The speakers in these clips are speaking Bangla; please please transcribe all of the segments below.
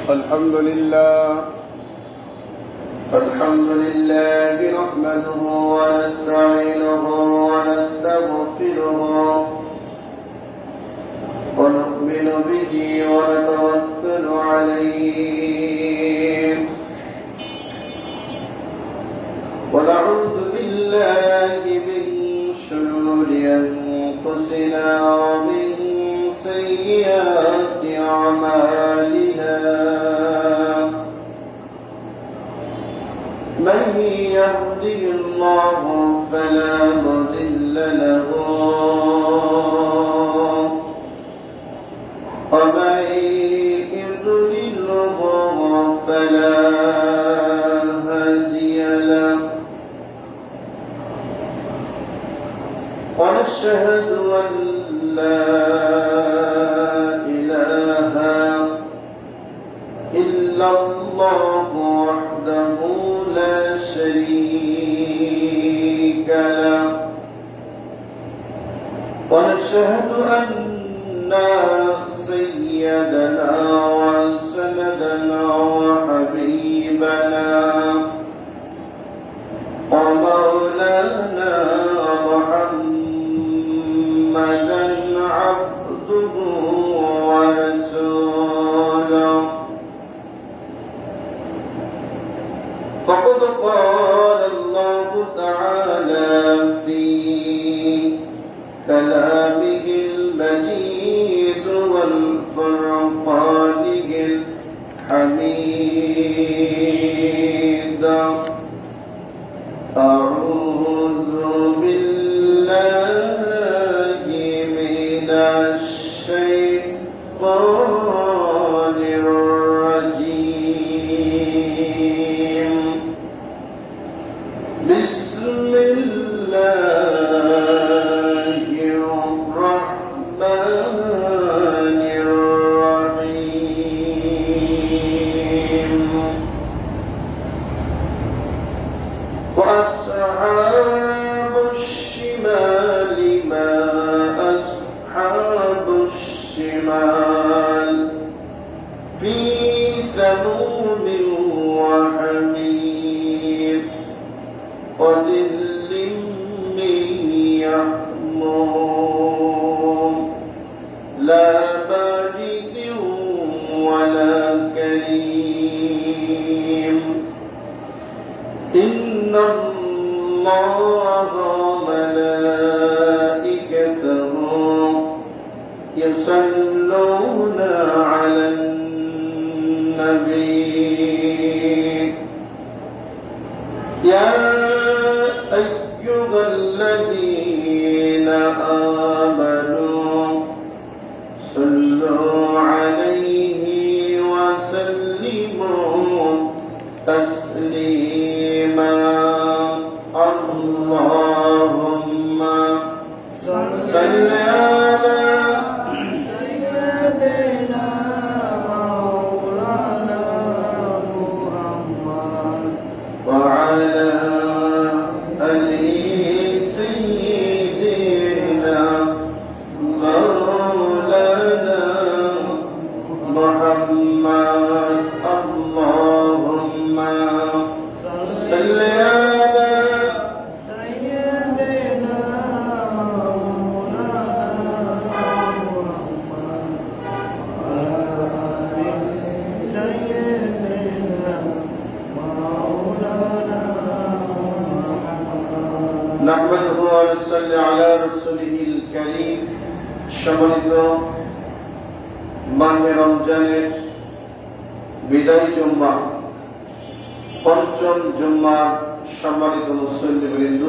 الحمد لله نحمده ونستعينه ونستغفره ونؤمن به ونتوكل عليه ونعوذ بالله من شرور أنفسنا ومن سيئات أعمالنا من يهده الله فلا مضل له ومن يضلله فلا هادي له ونشهد أن لا إله إلا الله وحده لا شريك له ونشهد أن سيدنا وسندنا وحبيبنا ومولانا محمدا عبده ورسوله فقد قال الله تعالى في كلامه المجيد والفرقانه الحميد أعوذ بالله من الشيطان الرجيم بسم الله الرحمن الرحيم وأصحاب الشمال ما أصحاب الشمال في سموم وحميم وظل من يحموم لا بارد ولا كريم إن الله وملائكته يصلون على النبي يا أيها الذين آمنوا صلوا عليه وسلموا تسليما اللهم صل على سيدنا مولانا محمد وعلى آل سيدنا مولانا محمد اللهم صل على سيدنا مولانا محمد وعلى آل سيدنا مولانا محمد نحمده ونصلي على رسوله الكريم সম্মানিত মাহে রমজানের বিদায় জুম্মা পঞ্চম জুম্মার সম্মানিত মুসল্লিবৃন্দ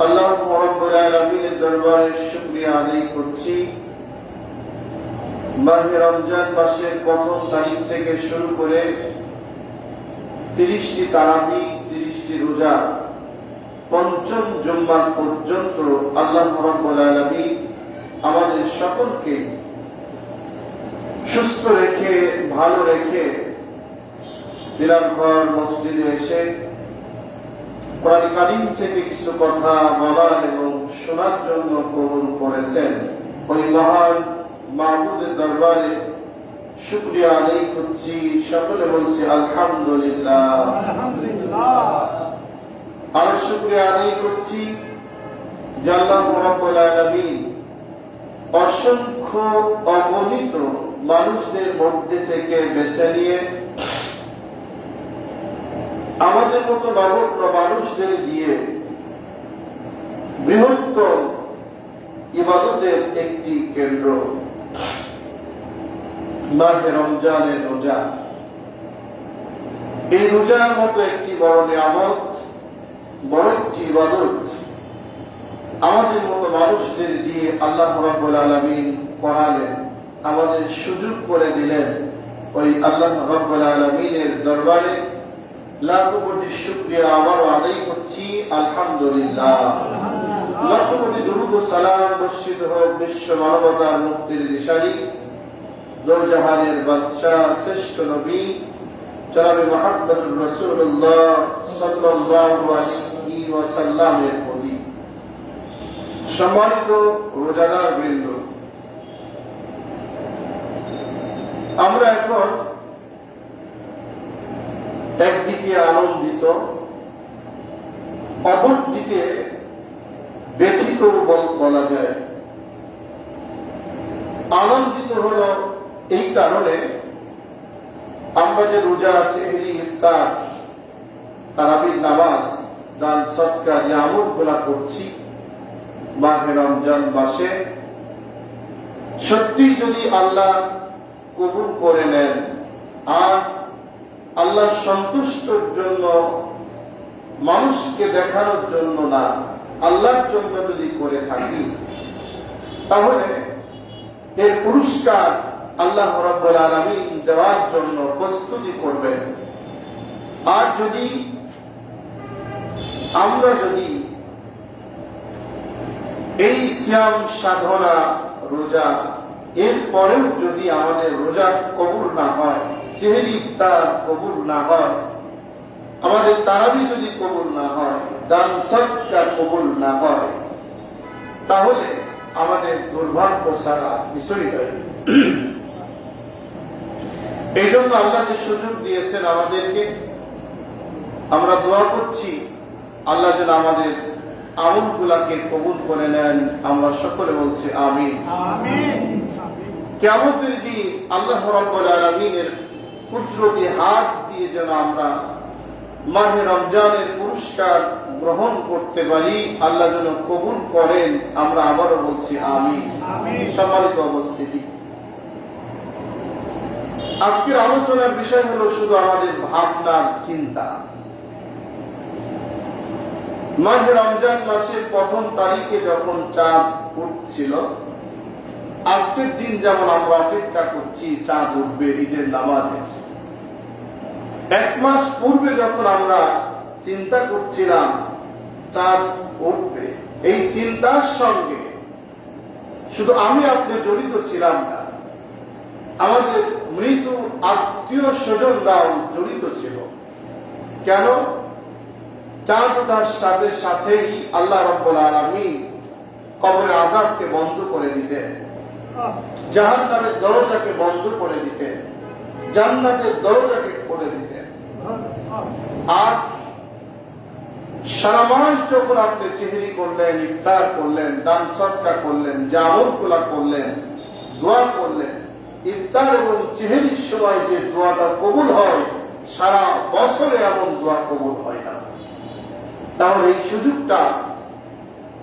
আল্লাহ রাব্বুল আলামিনের দরবারে শুকরিয়া আদায় করছি মাহে রমজান মাসের প্রথম তারিখ থেকে শুরু করে 30টি তারাবি 30টি রোজা পঞ্চম জুম্মা পর্যন্ত আল্লাহ রাব্বুল আলামিন আমাদের সকলকে সুস্থ রেখে ভালো রেখে তিলাওয়াত মসজিদে এসে কোরআন কারীম থেকে কিছু কথা বলার এবং শোনার জন্য কবুল করেছেন। ওই মহান মাবুদের দরবারে শুকরিয়া আদায় করছি, সকলে বলছি আলহামদুলিল্লাহ। আর শুকরিয়া আদায় করছি যে আল্লাহ রাব্বুল আলামিন অসংখ্য অগণিত মানুষদের মধ্যে থেকে বেছে নিয়ে আমাদের মতো নগণ্য মানুষদের দিয়ে বৃহত্তর ইবাদতের একটি কেন্দ্র মাহে রমজানের রোজা। এই রোজার মতো একটি বড় নিয়ামত, বড় একটি ইবাদত আমাদের মতো মানুষদের দিয়ে আল্লাহ রাব্বুল আলামিন করালেন, আমাদের সুযোগ করে দিলেন। ওই আল্লাহ রাব্বুল আলামিনের দরবারে লাখো কোটি শুকরিয়া আবারও আদায় করছি, আলহামদুলিল্লাহ। লাখো কোটি দুরূদ ও সালাম বর্ষিত হোক বিশ্ব মানবতার মুক্তির দিশারি দোজাহানের বাদশাহ শ্রেষ্ঠ নবী জনাবে মুহাম্মদুর রাসূলুল্লাহ সাল্লাল্লাহু আলাইহি ওয়াসাল্লামের প্রতি। সম্মানিত রোজাদার বৃন্দ, আমরা এখন একদিকে আনন্দিত, অপরদিকে ব্যথিত বলা যায়। আনন্দিত হলো এই কারণে আমরা যে রোজা আছে, ইফতার, তারাবির নামাজ, দান সদকা যে আমলগুলা করছি মাহে রমজান মাসে, সত্যি যদি আল্লাহ কবুল করে নেন আর আল্লাহ সন্তুষ্টর জন্য, মানুষকে দেখানোর জন্য না, আল্লাহর জন্য যদি করে থাকি, তাহলে এর পুরস্কার আল্লাহ রাব্বুল আলামিন দেওয়ার জন্য প্রস্তুতি করবেন। আর যদি আমরা এই সিয়াম সাধনা রোজা এর পরেও যদি আমাদের রোজা কবুল না হয়, সেহরি ইফতার কবুল না হয়, আমাদের তারাবি যদি কবুল না হয়, দান সদকা কবুল না হয়, তাহলে আমাদের দুর্ভাগ্য ছাড়া বিষয় নয়। এই জন্য আল্লাহ যে সুযোগ দিয়েছেন আমাদেরকে, আমরা দোয়া করছি আল্লাহ যেন আমাদের আমলগুলাকে কবুল করে নেন। আমরা সকলে বলছি আমিন। কিয়ামতের দিন আল্লাহ রাব্বুল আলামিনের কুদরতি হাত দিয়ে যেন আমরা মাহে রমজানের পুরস্কার গ্রহণ করতে পারি, আল্লাহ যেন কবুল করেন। আমরা আবারও বলছি আমিন। সম্মানিত উপস্থিতি, আজকের আলোচনার বিষয় হলো শুধু আমাদের ভাবনার চিন্তা। মাহে রমজান মাসের প্রথম তারিখে যখন চাঁদ উঠছিল, আজকের দিন যেমন আমরা অপেক্ষা করছি চাঁদ উঠবে ঈদের নামাজে, এক মাস পূর্বে যখন আমরা চিন্তা করছিলাম চাঁদ উঠবে, এই চিন্তার সঙ্গে শুধু আমি আপনি জড়িত ছিলাম না, আমাদের মৃত আত্মীয় স্বজনরাও জড়িত ছিল। কেন? চাঁদ ওঠার সাথে সাথেই আল্লাহ রাব্বুল আলামিন কবরের আযাবকে বন্ধ করে দিতেন, জাহান্নামের দরজাকে বন্ধ করে দিতেন, জান্নাতের দরজাকে খুলে দিতেন। আর সারা মাস যখন আপনি সেহরি করলেন, ইফতার করলেন, দান সদকা করলেন, যে আমলগুলা করলেন, দোয়া করলেন, ইফতার এবং সেহরির সময় যে দোয়াটা কবুল হয়, সারা বছরে এমন দোয়া কবুল হয় না। তাহলে এই সুযোগটা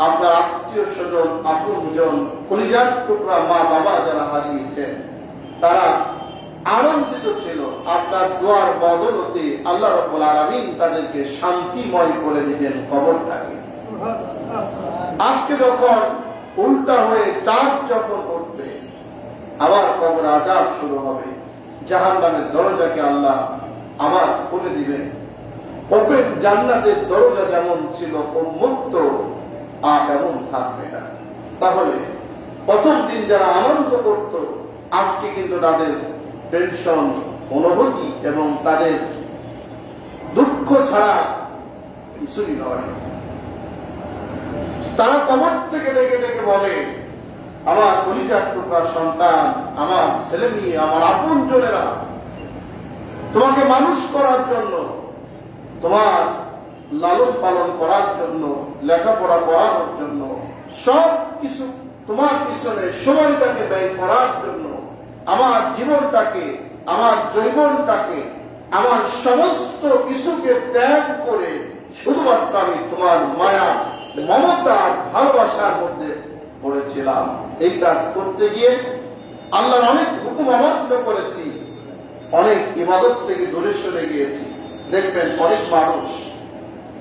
আপনার আত্মীয় স্বজন, আপনজন, কলিজার টুকরা মা বাবা যারা হারিয়েছেন, তারা আনন্দিত ছিল। আপনার দোয়ার বদলতে আল্লাহ রাব্বুল আলামিন তাদেরকে শান্তিময় করে দিবেন কবরটাকে। আজকে যখন উল্টা হয়ে চাঁদ যখন উঠবে, আবার কবর আযাব শুরু হবে, জাহান্নামের দরজাকে আল্লাহ আবার খুলে দিবেন। ওপেন জান্নাতের দরজা যেমন ছিল উন্মুক্ত, আর এমন থাকবে না। তাহলে প্রথম দিন যারা আনন্দ করত, আজকে কিন্তু তাদের টেনশন, অনুভূতি এবং তাদের দুঃখ ছাড়া কিছুই নয়। তারা কবর থেকে ডেকে ডেকে বলে, আমার কলিজার টুকরা সন্তান, আমার ছেলে মেয়ে, আমার আপন জনেরা, তোমাকে মানুষ করার জন্য, তোমার লালন পালন করার জন্য, লেখাপড়া করানোর জন্য, সব কিছু তোমার পিছনে সময়টাকে ব্যয় করার জন্য আমার জীবনটাকে, আমার যৌবনটাকে, আমার সমস্ত কিছুকে ত্যাগ করে শুধুমাত্র আমি তোমার মায়া, মমতা আর ভালোবাসার মধ্যে পড়েছিলাম। এই কাজ করতে গিয়ে আল্লাহর অনেক হুকুম অমান্য করেছি, অনেক ইবাদত থেকে দূরে সরে গিয়েছি। দেখবেন অনেক মানুষ,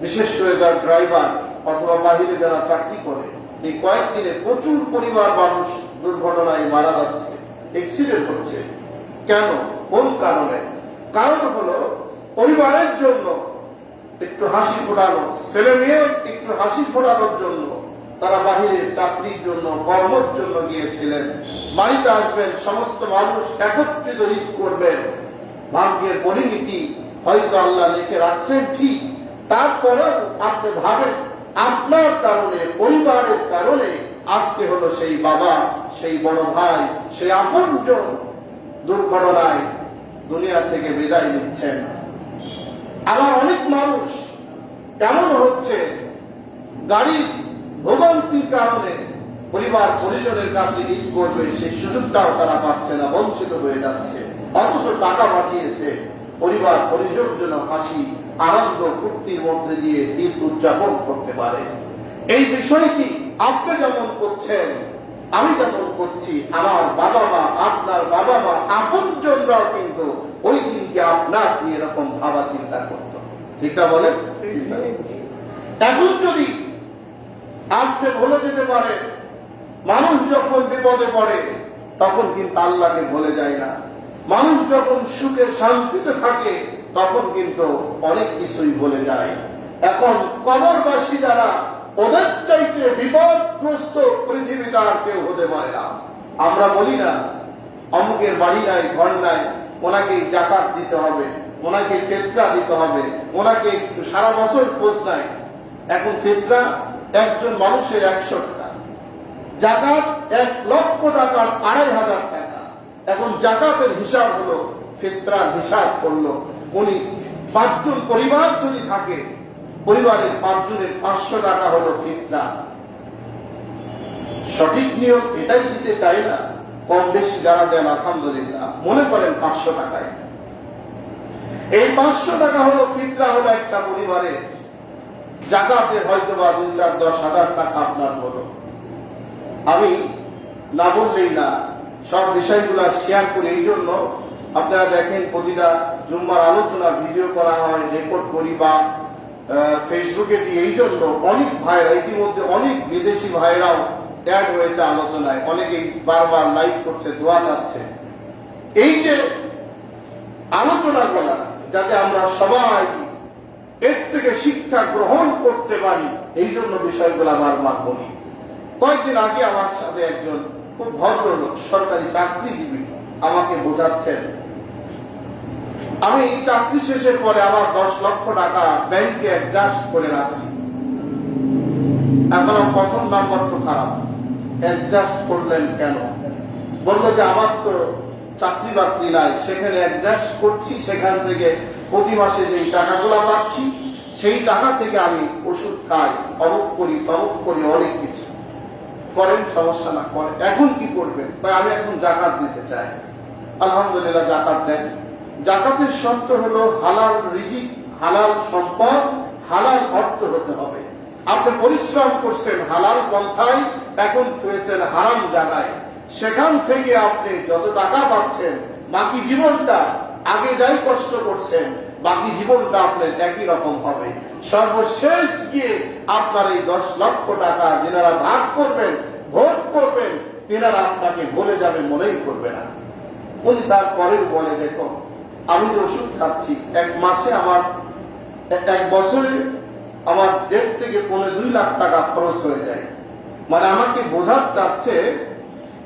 বিশেষ করে যারা ড্রাইভার অথবা বাহিরে যারা চাকরি করে, এই কয়েকদিনে প্রচুর পরিবার মানুষ দুর্ঘটনায় মারা যাচ্ছে, অ্যাক্সিডেন্ট হচ্ছে। কেন? কোন কারণে? কারণ হলো পরিবারের জন্য একটু হাসি ফোটানো, ছেলে মেয়ে একটু হাসি ফোটানোর জন্য তারা বাহিরে চাকরির জন্য, কর্মের জন্য গিয়েছিলেন। বাড়িতে আসবেন, সমস্ত মানুষ একত্রিত ঈদ করবেন। ভাগ্যের পরিণতি হয়তো আল্লাহ লিখে রাখছেন ঠিক, তারপরেও আপনি ভাবেন আপনার কারণে, পরিবারের কারণে আজকে হলো সেই বাবা, সেই বড় ভাই, সেই আপনজন দুর্ঘটনায় দুনিয়া থেকে বিদায় নিচ্ছেন। আবার অনেক মানুষ এমন হচ্ছে গাড়ির ভোগান্তির কারণে পরিবার পরিজনের কাছে ঈদ করবে, সেই সুযোগটাও তারা পাচ্ছে না, বঞ্চিত হয়ে যাচ্ছে। অথচ টাকা পাঠিয়েছে পরিবার পরিজন যেন হাসি, আনন্দ, ফুর্তির মধ্যে দিয়ে ঈদ উদযাপন করতে পারে। এই বিষয়টি আপনি যেমন করছেন, আমি যেমন করছি, আমার বাবা মা, আপনার বাবা মা, আপনজনরাও কিন্তু ওই দিনকে আপনার নিয়ে এরকম ভাবা চিন্তা করত। ঠিকটা বলেন? এখন যদি আপনি বলে যেতে পারে, মানুষ যখন বিপদে পড়ে তখন কিন্তু আল্লাহকে ভুলে যায় না। মানুষ যখন সুখে শান্তিতে থাকে তখন কিন্তু অনেক কিছুই ভুলে যায়। এখন কবরবাসী যারা, ওদের চাইতে বিপদগ্রস্ত পৃথিবীতে আর কেউ হতে পারে না। আমরা বলি না অমুকের বাড়ি নাই, ঘর নাই, ওনাকে জাকাত দিতে হবে, ওনাকে ফিতরা দিতে হবে, ওনাকে সারা বছর খোঁজ নাই। এখন ফিতরা একজন মানুষের 100 টাকা, জাকাত 1 লক্ষ টাকার 2500 টাকা। এখন জাকাতের হিসাব হলো, ফিতরার হিসাব করলো, উনি 5 জন পরিবার যদি থাকে, পরিবারের 5 জনের 500 টাকা হলো ফিতরা। সঠিক নিয়ম এটাই দিতে চাই না। কম বেশি যারা দেন আলহামদুলিল্লাহ, মনে করেন 500 টাকায়। এই 500 টাকা হলো ফিতরা, হলো একটা পরিবারে। জাকাতের হয়তো বা 2, 4, 10 হাজার টাকা আপনার হলো। আমি না বললেই না, সব বিষয়গুলো শেয়ার করি। এই জন্য আপনারা দেখেন প্রতিটা জুম্মার আলোচনা ভিডিও করা হয়, রেকর্ড করি বা ফেসবুকে দিই। এই জন্য অনেক ভাইরা, ইতিমধ্যে অনেক বিদেশি ভাইরাও অ্যাড হয়েছে আলোচনায়, অনেকেই বারবার লাইক করছে, দোয়া যাচ্ছে। এই যে আলোচনা করা, যাতে আমরা সবাই এর থেকে শিক্ষা গ্রহণ করতে পারি, এই জন্য বিষয়গুলো বারবার বলি। কয়েকদিন আগে আমার সাথে একজন খুব ভদ্রলোক, সরকারি চাকরিজীবী, আমাকে বোঝাচ্ছেন, আমি চাকরি শেষের পরে আমার 10 লক্ষ টাকা ব্যাংকে অ্যাডজাস্ট করে রাখছি। এখন প্রথম নাম্বার তো খারাপ, অ্যাডজাস্ট করলেন কেন? বললো যে আমার তো চাকরি বাকরি নাই, সেখানে অ্যাডজাস্ট করছি, সেখান থেকে প্রতি মাসে যেই টাকাগুলো পাচ্ছি সেই টাকা থেকে আমি ওষুধ খাই, অমুক করি, তমুক করি, অনেক কিছু করেন, সমস্যা না করেন। এখন কি করবেন? আমি এখন জাকাত দিতে চাই। আলহামদুলিল্লাহ জাকাত দেন। জাকাতের শর্ত হলো হালাল রিজিক, হালাল সম্পদ, হালাল অর্থ হতে হবে। আপনি পরিশ্রম করছেন হালাল পন্থায়, এখন থুয়েছেন হারাম জায়গায়, সেখান থেকে আপনি যত টাকা পাচ্ছেন বাকি জীবনটা, আগে যাই কষ্ট করছেন বাকি জীবনটা আপনার একই রকম হবে। সর্বশেষ গিয়ে আপনার এই 10 লক্ষ টাকা যেনারা ভাগ করবেন, ভোগ করবেন, তেনারা আপনাকে বলে যাবে, মনেই করবে না। উনি তারপরেও বলে, দেখো আমি যে ওষুধ খাচ্ছি, 1 মাসে আমার, 1 বছরে আমার 1.5 থেকে 2 লাখ টাকা খরচ হয়ে যায়। মানে আমাকে বোঝাতে চাচ্ছে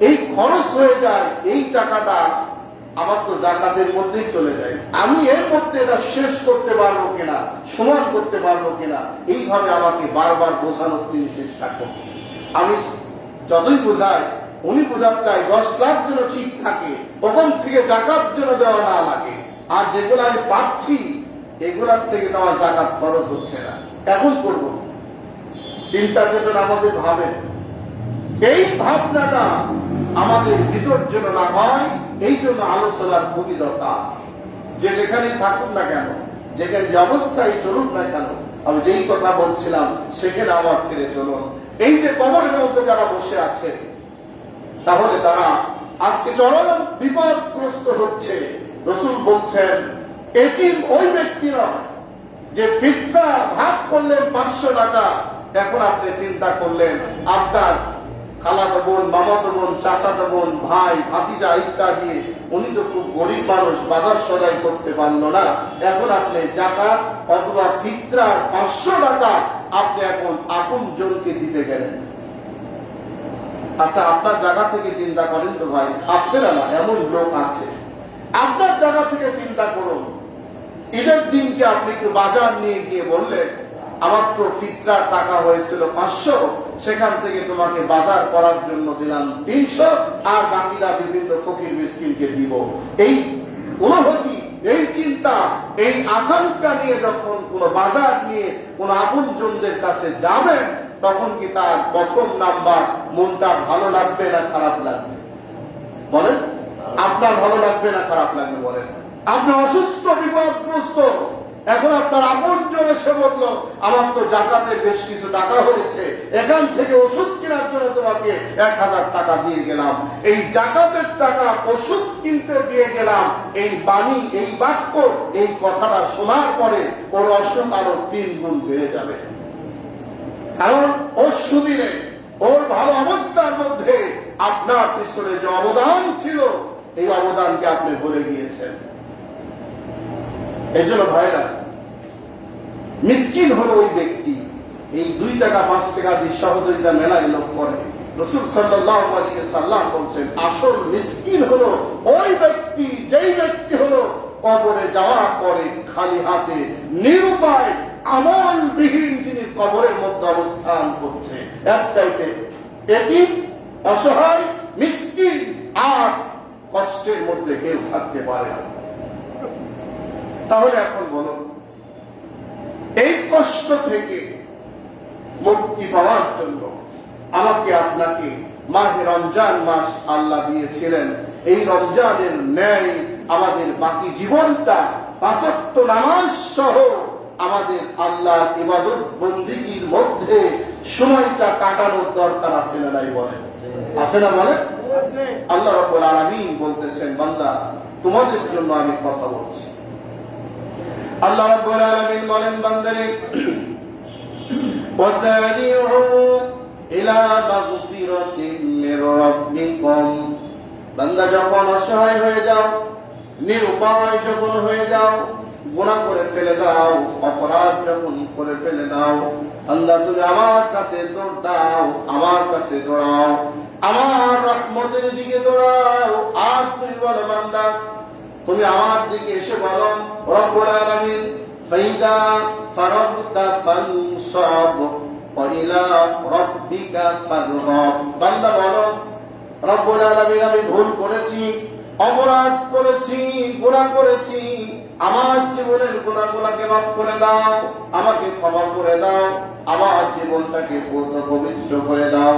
এই খরচ হয়ে যায়, এই টাকাটা আমার তো জাকাতের মধ্যেই চলে যায়, আমি এর মধ্যে এটা শেষ করতে পারবো কিনা, সমান করতে পারবো কিনা, এইভাবে আমাকে বারবার বোঝানোর তিনি চেষ্টা করছি। আমি যতই বোঝাই উনি বোঝাতে চায় 10 লাখ যেন ঠিক থাকে, ওখান থেকে জাকাত যেন দেওয়া না লাগে, আর যেগুলো আমি পাচ্ছি এগুলার থেকে তো আমার জাকাত খরচ হচ্ছে না, এখন করব। চিন্তা চেতনা আমাদের ভাবেন, এই ভাবনাটা আমাদের ভিতর যেন না হয়, এই জন্য আলোচনার খুবই দরকার। যে যেখানে থাকুন না কেন, যেখানে যে অবস্থায় চলুন না কেন, আমি যেই কথা বলছিলাম সেখানে আবার ফিরে চলুন। এই যে কবরের মধ্যে যারা বসে আছে, তাহলে তারা আজকে চরম বিপদগ্রস্ত হচ্ছে। রাসূল বলছেন এতিম ওই ব্যক্তি নয় যে ফিতরা ভাগ করলেন 500 টাকা, এখন আপনি চিন্তা করলেন আপনার খালাতো বোন, মামাতো বোন, চাচাতো বোন, ভাই, ভাতিজা ইত্যাদি, উনি তো খুব গরিব মানুষ, বাজার সদাই করতে পারলো না, এখন আপনি জাকাত অথবা ফিতরার 500 টাকা আপনি এখন আপন জনকে দিতে গেলেন। আচ্ছা, আপনার জায়গা থেকে চিন্তা করেন তো ভাই, আপনারা না, এমন লোক আছে, আপনার জায়গা থেকে চিন্তা করুন। ঈদের দিনকে আপনি একটু বাজার নিয়ে গিয়ে বললেন আমার তো ফিতরার টাকা হয়েছিল 500, সেখান থেকে তোমাকে বাজার করার জন্য দিলাম 300, আর বাকিটা বিভিন্ন ফকির মিসকিনকে দিব। এই অনুভূতি, এই চিন্তা, এই আকাঙ্ক্ষা নিয়ে যখন কোন বাজার নিয়ে কোন আপনজনদের কাছে যাবেন, তখন কি তার প্রথম নাম্বার মনটা ভালো লাগবে না খারাপ লাগবে? বলেন, আপনার ভালো লাগবে না খারাপ লাগবে? বলেন, আপনি অসুস্থ, বিপদগ্রস্ত, এখন আপনার আপনজন এসে বলল আমার তো জাকাতের বেশ কিছু টাকা হয়েছে, এখান থেকে ওষুধ কেনার জন্য তোমাকে 1000 টাকা দিয়ে গেলাম। এই জাকাতের টাকা ওষুধ কিনতে দিয়ে গেলাম, এই বাণী, এই বাক্য, এই কথাটা শোনার পরে ওর অসুখ আরো 3 গুণ বেড়ে যাবে। কারণ ওর সুদিনে, ওর ভালো অবস্থার মধ্যে আপনার পিছনে যে অবদান ছিল, এই অবদানকে আপনি ভুলে গিয়েছেন। এই জন্য ভাইরা, মিসকিন হলো ওই ব্যক্তি, এই 2 টাকা 5 টাকা দিয়ে সহযোগিতা মেলায় লোক করে। রাসূল সাল্লাল্লাহু আলাইহি ওয়াসাল্লাম বলছেন আসল মিসকিন হলো ওই ব্যক্তি, যেই ব্যক্তি হলো কবরে যাওয়ার পরে খালি হাতে, নিরুপায়, আমলবিহীন, যিনি কবরের মধ্যে অবস্থান করছে। এর চাইতে এতিম, অসহায়, মিসকিন আর কষ্টের মধ্যে কেউ থাকতে পারে না। তাহলে এখন বলুন, এই কষ্ট থেকে মুক্তি পাওয়ার জন্য আমাকে আপনাকে মাহে রমজান মাস আল্লাহ দিয়েছিলেন। এই রমজানের ন্যায় আমাদের বাকি জীবনটা 5 ওয়াক্ত নামাজ সহ আমাদের আল্লাহর ইবাদত বন্দেগীর মধ্যে সময়টা কাটানোর দরকার আছে না নাই? বলেন, আছে না? বলেন, আল্লাহ রাব্বুল আলামিন বলতেছেন বান্দা তোমাদের জন্য আমি কথা বলছি। আল্লাহ রাব্বুল আলামিন বলেন বান্দারে ওয়াসারিউ ইলা মাগফিরাতিন মির রাব্বিকুম, বান্দা যখন অসহায় হয়ে যাও, নিরুপায় যখন হয়ে যাও, গুনাহ করে ফেলে দাও, অপরাধ যখন করে ফেলে দাও, আল্লাহ তুমি আমার কাছে দৌড় দাও, আমার কাছে দৌড়াও, আমার রহমতের দিকে দৌড়াও। আর তুই বলো বান্দা তুমি আমার দিকে এসে বলো রব্বুল আলামিন ফাইদা ফারাগতা ফানসাব ওয়া ইলা রাব্বিকা ফারগাব। বান্দা বলো রব্বুল আলামিন আমি ভুল করেছি, অপরাধ করেছি, গুনাহ করেছি, আমার জীবনের গুনাহগুলোকে মাফ করে দাও, আমাকে ক্ষমা করে দাও, আমার জীবনটাকে পবিত্র করে দাও।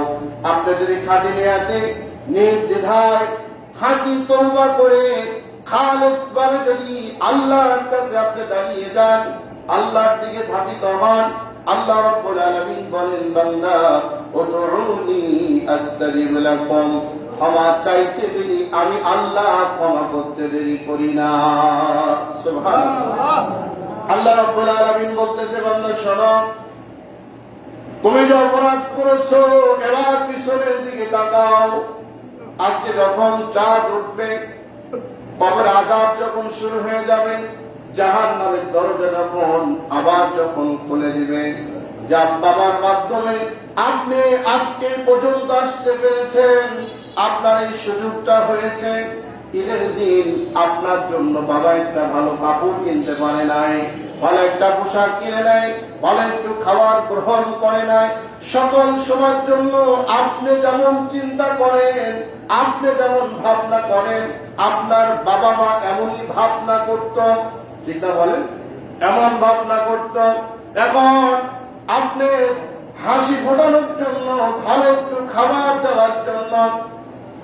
আপনি যদি খাঁটি নিয়াতে, নির্দ্বিধায়, খাঁটি তওবা করে, খালেস ভাবে যদি আল্লাহর কাছে আপনি দাঁড়িয়ে যান, আল্লাহর দিকে ধাবিত হন, আল্লাহ রাব্বুল আলামিন বলেন বান্দা উদউনি আস্তাজিব লাকুম, ক্ষমা চাইতে দেরি আমি আল্লাহ ক্ষমা করতে দেরি করি না। সুবহানাল্লাহ। আল্লাহ রাব্বুল আলামিন বলতেছে বান্দা শোনো, তুমি যে অপরাধ করেছো এবার পিছনের দিকে তাকাও। আজকে যখন চাঁদ উঠবে, কবর আযাব যখন শুরু হয়ে যাবে, জাহান্নামের দরজা যখন আবার যখন খুলে দিবে, যার বাবার মাধ্যমে আপনি আজকে পর্যন্ত আসতে পেরেছেন, আপনার এই সুযোগটা হয়েছে। ঈদের দিন আপনার জন্য বাবা একটা ভালো কাপড় কিনতে পারে নাই, ভালো একটা পোশাক কিনে নেয়, ভালো একটু খাবার গ্রহণ করে নাই, সকল সময়ের জন্য আপনি যেমন চিন্তা করেন, আপনি যেমন ভাবনা করেন, আপনার বাবা মা এমনই ভাবনা করত, ঠিক না বলেন? এমন ভাবনা করত। এখন আপনি হাসি ফোটানোর জন্য, ভালো একটু খাবার দেওয়ার জন্য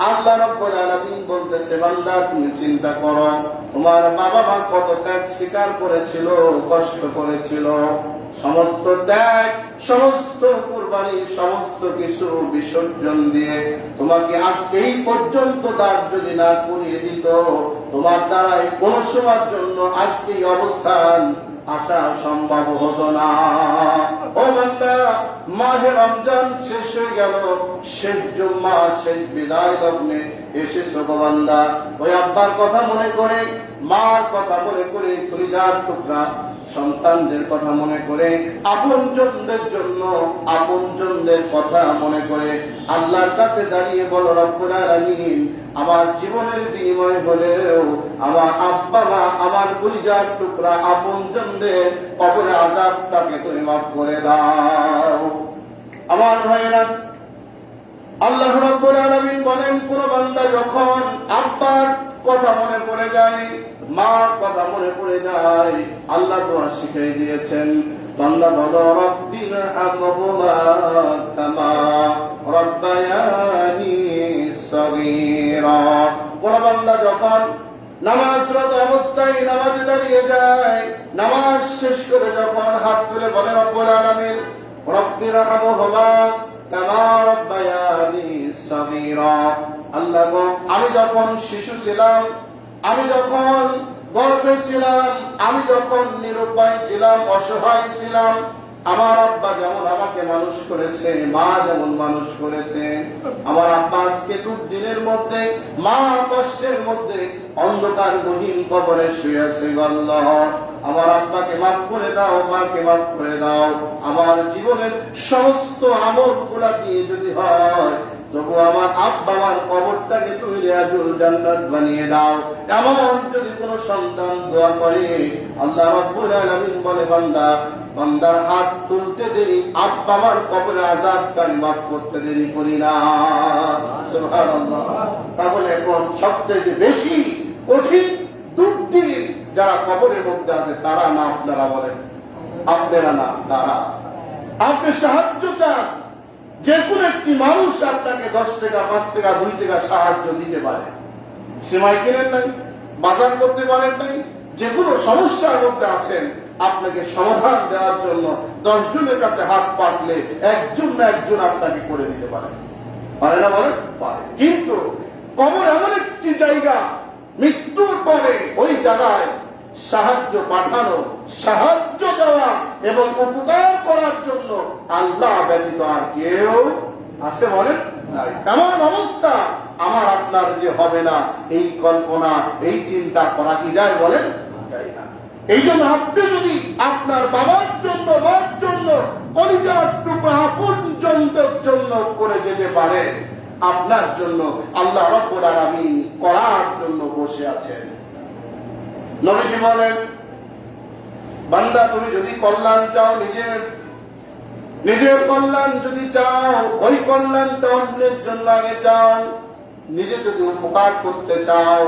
আল্লাহ রাব্বুল আলামিন বলতেছে, বান্দা তুমি চিন্তা করো তোমার বাবা মা কত ত্যাগ স্বীকার করেছিল, কষ্ট করেছিল, সমস্ত ত্যাগ, সমস্ত কুরবানি, সমস্ত কিছু বিসর্জন দিয়ে তোমাকে আজকে এই পর্যন্ত দাঁড় যদি না করিয়ে দিত, তোমার দ্বারাই কোন সময়ের জন্য আজকে এই অবস্থান আসা সম্ভব হতো না। ও বান্দা, মাহে রমজান শেষ হয়ে গেল, শেষ জুম্মা, শেষ বিদায় লগ্নে এসেছো গো বান্দা। ওই আব্বার কথা মনে করে, মার কথা মনে করে, কলিজার টুকরা সন্তানদের কথা মনে করে, আপনজনদের জন্য আপনজনদের কথা মনে করে আল্লাহর কাছে দাঁড়িয়ে বলো, রব্বুল আলামিন আমার জীবনের বিনিময় হলেও আমার আব্বা মা, আমার কলিজার টুকরা আপনজনদের কবরে আযাবটাকে তুমি মাফ করে দাও। আমার ভাইরা, আল্লাহ রাব্বুল আলামিন বলেন, কোন বান্দা যখন আব্বার কথা মনে পড়ে যায়, মার কথা মনে পড়ে যায়, আল্লাহ দোয়া শিখিয়ে দিয়েছেন, বান্দা বলো, রব্বিনা আমহুমা কামা রব্বায়ানি সগীরা। কোন বান্দা যখন নামাজরত অবস্থায় নামাজে দাঁড়িয়ে যায়, নামাজ শেষ করে যখন হাত তুলে বলে, রব্বুল আলামিন রব্বিনা আমহুমা কামা রব্বায়ানি সগীরা। আল্লাহ গো, আমি যখন শিশু ছিলাম, আমি যখন গর্ভে ছিলাম, আমি যখন নিরুপায় ছিলাম, অসহায় ছিলাম, আমার আব্বা যেমন আমাকে মানুষ করেছে, মা যেমন মানুষ করেছে, আমার আব্বা আজকে দুর্দিনের মধ্যে, মা কষ্টের মধ্যে অন্ধকার গহীন কবরে শুয়ে আছে। আল্লাহ আমার আব্বাকে মাফ করে দাও, মাকে মাফ করে দাও। আমার জীবনের সমস্ত আমল গুলা দিয়ে যদি হয়, তবু আমার আব্বা আমার কবরটাকে তুমি রিয়াজুল জান্নাত বানিয়ে দাও। এমন যদি কোন সন্তান দোয়া করে, আল্লাহ রাব্বুল আলামিন বলে, বান্দা বান্দার হাত তুলতে দেরি, আব্বা আমার কবরে আযাবটাকে মাফ করতে দেরি করি না। সুবহানাল্লাহ। তাহলে এখন সবচেয়ে বেশি কঠিন দুর্দিন যারা কবরের মধ্যে আছে, তারা না আপনারা বলেন? আপনারা না, তারা। আপনি সাহায্য চান, যে কোনো একটি মানুষ আপনাকে 10 টাকা, 5 টাকা, 2 টাকা সাহায্য দিতে পারে। সেমাই কেনেন নাই, বাজার করতে পারেন নাই, যে কোনো সমস্যার মধ্যে আছেন, আপনাকে সমাধান দেওয়ার জন্য 10 জনের কাছে হাত পাতলে একজন না একজন আপনাকে করে দিতে পারে। পারে না বলেন? পারে। কিন্তু কবর এমন একটি জায়গা, মৃত্যুর পরে ওই জায়গায় সাহায্য পাঠানো, সাহায্য দেওয়া এবং উপকার করার জন্য আল্লাহ ব্যতীত আর কেউ আছে বলেন? এমন অবস্থা আমার আপনার যে হবে না, এই কল্পনা, এই চিন্তা করা কি যায় বলেন? যায় না। এই জন্য আপনি যদি আপনার বাবার জন্য, মার জন্য, কলিজার টুকরা আপনজনদের জন্য করে যেতে পারেন, আপনার জন্য আল্লাহ রাব্বুল আলামিন করার জন্য বসে আছেন। নবীজি বলেন, বান্দা তুমি যদি কল্যাণ চাও, নিজের কল্যাণ যদি চাও, ওই কল্যাণটা অন্যের জন্য আগে চাও। নিজে যদি উপকার করতে চাও,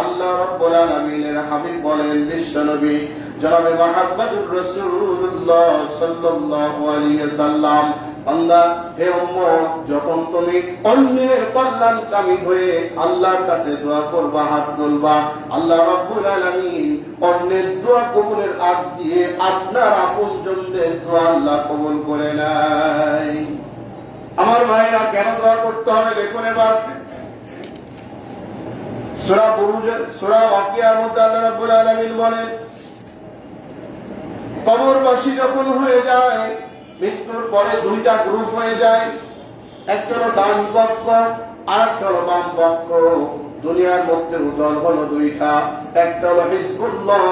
আল্লাহ রাব্বুল আলামিনের হাবিব বলেন, বিশ্বনবী জনাবে মুহাম্মদুর রাসূলুল্লাহ সাল্লাল্লাহু আলাইহি ওয়াসাল্লাম, বান্দা হে উম্মত, যখন তুমি অন্যের কল্যাণকামী হয়ে আল্লাহর কাছে দোয়া করবা, হাত তুলবা, আল্লাহ রাব্বুল আলামিন অন্যের দোয়া কবুলের আগ দিয়ে আপনার আপনজনদের দোয়া আল্লাহ কবুল করে নেয়। আমার ভাইরা, কেন দোয়া করতে হবে দেখুন এবার। সূরা বুরুজের, সূরা ওয়াকিয়ার মধ্যে আল্লাহ রাব্বুল আলামিন বলেন, কবরবাসী যখন হয়ে যায়, মৃত্যুর পরে 2টা গ্রুপ হয়ে যায়। একটা হলো ডান পক্ষ, আর একটা হলো বাম পক্ষ। দুনিয়ার মধ্যে দল হলো 2টা, একটা হলো হিজবুল্লাহ,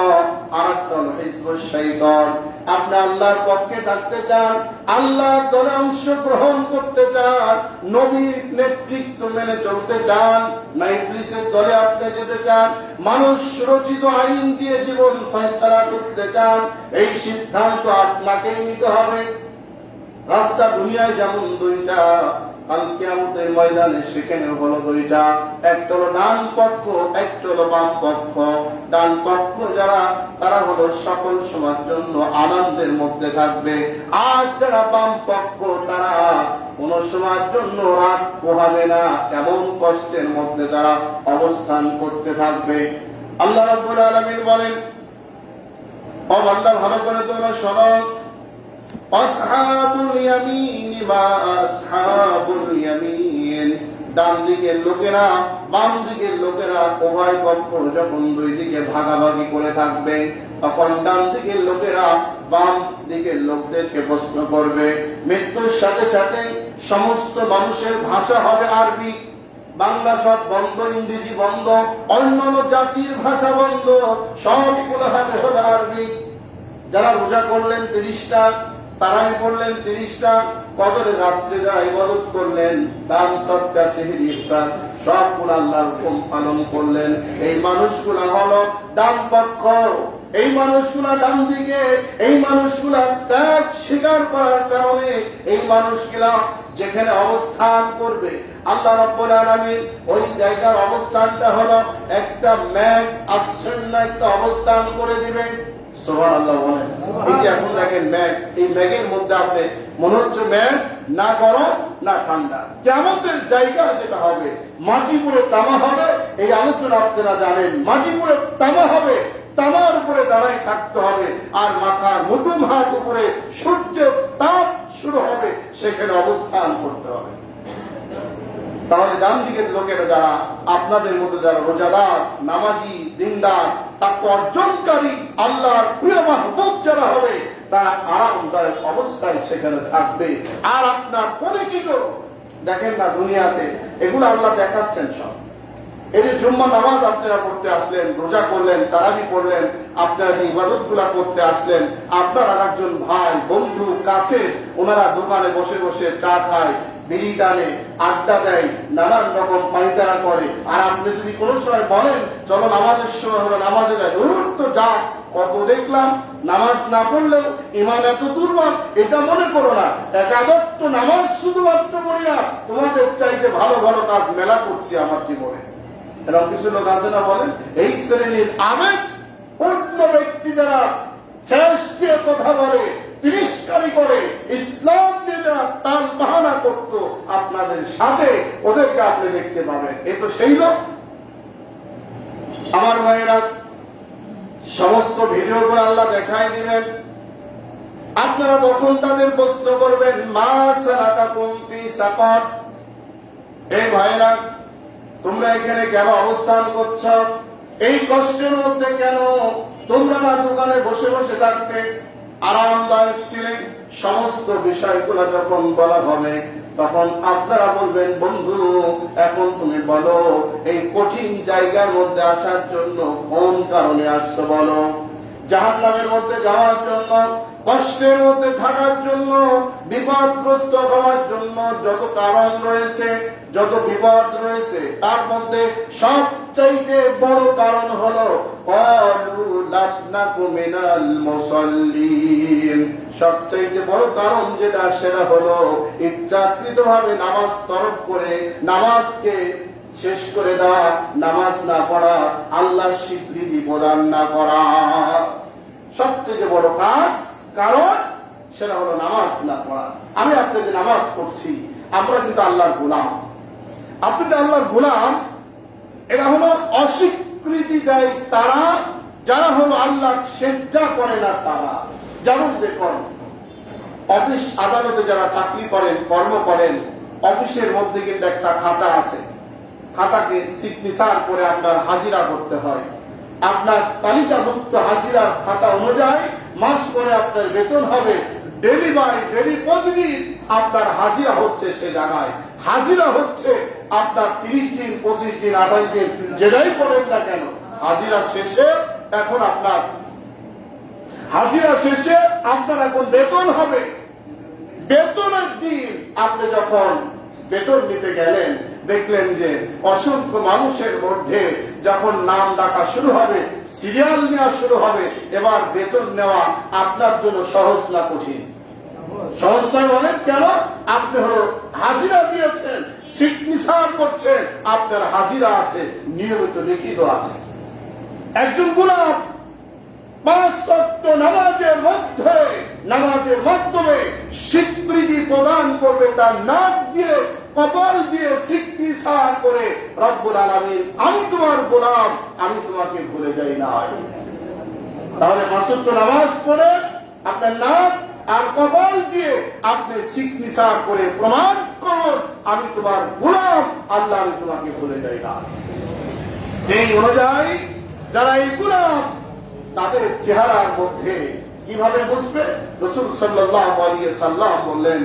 আর একটা হলো হিজবুশ শাইতান। আপনি আল্লাহর পক্ষে থাকতে চান, আল্লাহর দলে অংশগ্রহণ করতে চান, নবীর নেতৃত্ব মেনে চলতে চান, না ইবলিসের দলে আপনি যেতে চান, মানুষ রচিত আইন দিয়ে জীবন ফয়সালা করতে চান, এই সিদ্ধান্ত আপনাকেই নিতে হবে। রাস্তা দুনিয়ায় যেমন দুইটা, কাল কিয়ামতের ময়দানে সেখানে হলো দুইটা। একটা হলো ডান পক্ষ, একটা হলো বাম পক্ষ। ডান পক্ষ যারা, তারা হলো সকল সময়ের জন্য আনন্দের মধ্যে থাকবে। আর যারা বাম পক্ষ, তারা কোন সময়ের জন্য রাত পোহাবে না, এমন কষ্টের মধ্যে তারা অবস্থান করতে থাকবে। আল্লাহ রাব্বুল আলামিন বলেন, ও বান্দা ভালো করে তোমরা শোনো, আসহাবুল ইয়ামিন মা আসহাবুল ইয়ামিন, ডান দিকের লোকেরা বাম দিকের লোকেরা উভয় পক্ষ যখন দুই দিকে ভাগাভাগি করে থাকবে, তখন ডান দিকের লোকেরা বাম দিকের লোকদেরকে প্রশ্ন করবে। মৃত্যুর সাথে সাথে সমস্ত মানুষের ভাষা হবে আরবি, বাংলা সব বন্ধ, ইংরেজি বন্ধ, অন্যান্য জাতির ভাষা বন্ধ, সবগুলো হবে আরবি। যারা রোজা করলেন 30টা, তারাবি পড়লেন 30টা, কদরের রাত্রে যারা ইবাদত করলেন, দান সদকা সেহরি ইফতার সবগুলো আল্লাহর হুকুম পালন করলেন, এই মানুষগুলা হলো ডান পক্ষ। এই মানুষগুলা ডান দিকে, এই মানুষগুলা ত্যাগ স্বীকার করার কারণে এই মানুষগুলা যেখানে অবস্থান করবে, আল্লাহ রাব্বুল আলামিন ওই জায়গার অবস্থানটা হলো একটা মেঘ আচ্ছন্ন একটা অবস্থান করে দিবেন। সুবহানাল্লাহ বলেন। এই যে এখন দেখেন মেঘ, এই মেঘের মধ্যে আপনি মনে হচ্ছে মেঘ না গরম না ঠান্ডা। কিয়ামতের জায়গা যেটা হবে, মাটি পুরো তামা হবে। এই আলোচনা আপনারা জানেন, মাটি পুরো তামা হবে, তামার উপরে দাঁড়ায় থাকতে হবে, আর মাথার মুঠুম হাত উপরে সূর্যের তাপ শুরু হবে, সেখানে অবস্থান করতে হবে। তাহলে ডান দিকের লোকেরা যারা, আপনাদের মধ্যে যারা রোজাদার, নামাজি, দিনদার, তাকওয়া অর্জনকারী, আল্লাহর প্রিয় মাহবুব যারা হবে, তারা আরামদায়ক অবস্থায় সেখানে থাকবে। আর আপনার পরিচিত, দেখেন না দুনিয়াতে এগুলো আল্লাহ দেখাচ্ছেন সব। এই যে জুম্মা নামাজ আপনারা পড়তে আসলেন, রোজা করলেন, তারাবি পড়লেন, আপনারা যে ইবাদত গুলা করতে আসলেন, আপনার আর একজন ভাই, বন্ধু, কাছের, ওনারা দোকানে বসে বসে চা খায়, বিড়ি টানে, আড্ডা দেয়, নানান রকম পাইতারা করে। আর আপনি যদি কোনো সময় বলেন চলো নামাজের সময় হলো, নামাজে যায়, দূর তো যা, কত দেখলাম নামাজ না পড়লেও ইমান এত দুর্বল, এটা মনে করো না। একাদত্ত নামাজ শুধুমাত্র পড়ি না, তোমাদের চাইতে ভালো ভালো কাজ মেলা করছি আমার জীবনে। এরকম কিছু লোক আছে না বলেন? এই শ্রেণীর আবেগ পূর্ণ ব্যক্তি যারা শ্রেষ্ঠ কথা বলে, তিরস্কারি করে, ইসলাম নিয়ে যারা তাল বাহানা করত আপনাদের সাথে, ওদেরকে আপনি দেখতে পাবেন। এ তো সেই লোক। আমার ভাইয়েরা, সমস্ত ভিডিওগুলো আল্লাহ দেখাই দিবেন। আপনারা তখন তাদের প্রশ্ন করবেন, মা সালাকাকুম ফি সাকার, এই ভাইয়েরা তোমরা এখানে কেন অবস্থান করছ? এই কষ্টের মধ্যে কেন? তোমরা না দোকানে বসে বসে থাকতে আরামদায়ক ছিলেন? সমস্ত বিষয়গুলো যখন বলা হবে, তখন আপনারা বলবেন, বন্ধু এখন তুমি বলো, এই কঠিন জায়গার মধ্যে আসার জন্য কোন কারণে আসছো বলো? জাহান্নামের মধ্যে যাওয়ার জন্য, কষ্টের মধ্যে থাকার জন্য, বিপদগ্রস্ত হওয়ার জন্য যত কারণ রয়েছে, যত বিপদ রয়েছে, তার মধ্যে সবচাইতে বড় কারণ হলো সবচাইতে বড় কারণ যেটা, সেটা হলো ইচ্ছাকৃত ভাবে নামাজ তরক করে, নামাজকে শেষ করে দেওয়া, নামাজ না পড়া, আল্লাহর স্বীকৃতি প্রদান না করা। সবচেয়ে বড় কাজ, কারণ সেটা হলো নামাজ না পড়া। আমি আপনি যে নামাজ পড়ছি, আমরা কিন্তু আল্লাহর গোলাম। আপনি যে আল্লাহর গোলাম, এরা হলো অস্বীকৃতি দেয় তারা, যারা হলো আল্লাহ সেজ্জা করে না তারা। যেমন দেখুন, অফিস আদালতে যারা চাকরি করেন, কর্ম করেন, অফিসের মধ্যে কিন্তু একটা খাতা আছে। খাতাকে সিগনেচার করে আপনার হাজিরা করতে হয়। আপনার তালিকাভুক্ত হাজিরার খাতা অনুযায়ী মাস করে আপনার বেতন হবে। ডেলি বাই ডেলি প্রতিদিন আপনার হাজিরা হচ্ছে, সে জায়গায় হাজিরা হচ্ছে আপনার 30 দিন, 25 দিন, 28 দিন, যেটাই করেন না কেন, হাজিরা শেষে এখন আপনার হাজিরা শেষে আপনার এখন বেতন হবে। বেতনের দিন আপনি যখন বেতন নিতে গেলেন, দেখলেন যে অসংখ্য মানুষের মধ্যে যখন নাম ডাকা শুরু হবে, সিরিয়াল নেওয়া শুরু হবে, এবার বেতন নেওয়া আপনার জন্য সহজ না কঠিন? সংস্থায় বলেন কেন? আপনি হলো হাজিরা দিয়েছেন, সিগনেচার করছেন, আপনার হাজিরা আছে, নিয়মিত লিখিত আছে। একজন গোলাম 5 ওয়াক্ত নামাজের মধ্যে, নামাজের মাধ্যমে স্বীকৃতি প্রদান করবে, তার নাক দিয়ে কপাল দিয়ে সিগনেচার করে, রব্বুল আলামিন আমি তোমার গোলাম, আমি তোমাকে ভুলে যাই না। তাহলে 5 ওয়াক্ত নামাজ পড়ে আপনার নাক আর কপাল দিয়ে আপনি সিগনেচার করে প্রমাণ করুন আমি তোমার গোলাম, আল্লাহ আমি তোমাকে ভুলে যাই না। এই অনুযায়ী যারা এই গোলাম, তাদের চেহারার মধ্যে কিভাবে বুঝবে? রাসূল সাল্লাল্লাহু আলাইহি সাল্লাম বললেন,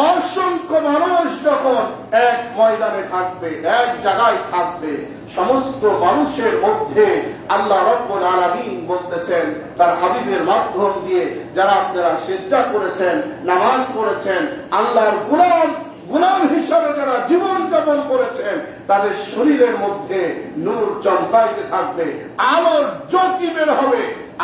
অসংখ্য মানুষ যখন এক ময়দানে থাকবে, এক জায়গায় থাকবে, সমস্ত মানুষের মধ্যে আল্লাহ রাব্বুল আলামিন বলতেছেন তার হাবিবের মাধ্যম দিয়ে, যারা আপনারা সিজদা করেছেন, নামাজ পড়েছেন, আল্লাহর গোলাম হিসাবে যারা জীবন যাপন করেছেন, তাদের শরীরের মধ্যে নূর চমকাইতে থাকবে, আলোর জ্যোতি বের হবে।